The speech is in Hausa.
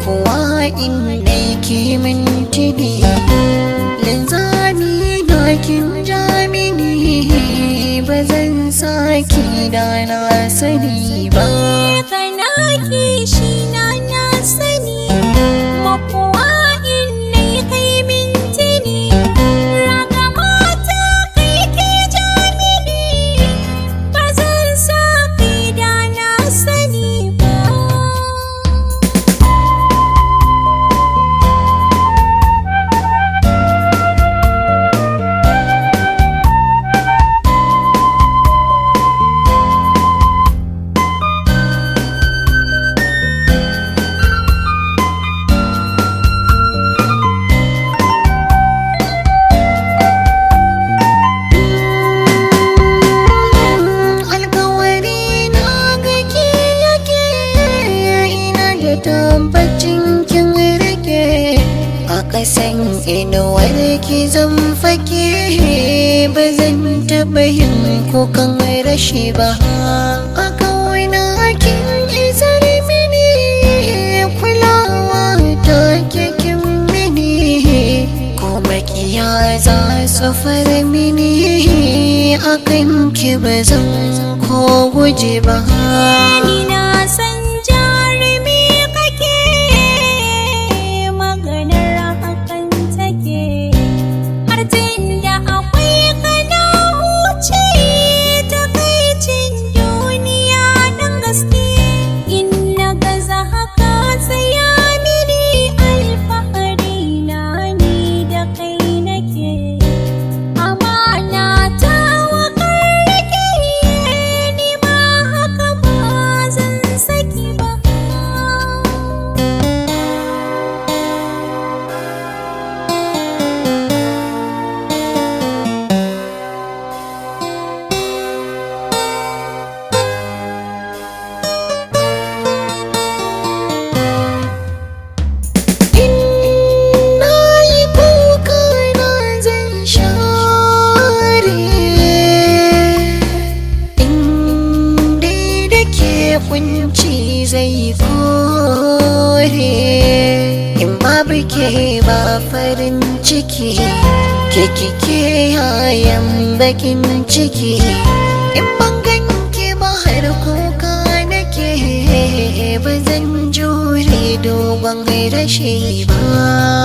kuwa in naiki mintini linzami na kin jamini ba zan saki da na sani ba kana kishi na sani makuwa in nai kai mintini raga mata kai ke jamini ba zan saki da na sani ba tabbacin kin rike a ƙasan inuwar ki zan fake ba zan taɓa yin kukan rashi ba a kauna kin isar mini kulawa ta kin mini ko makiya za su fara mini akan ki ba zan ko guje ba ni na san kunci zai kore in babu ke ba farin ciki ke kike yayan bakin ciki in ban ganke ba har kuka nake ba zan jure dogon rashi ba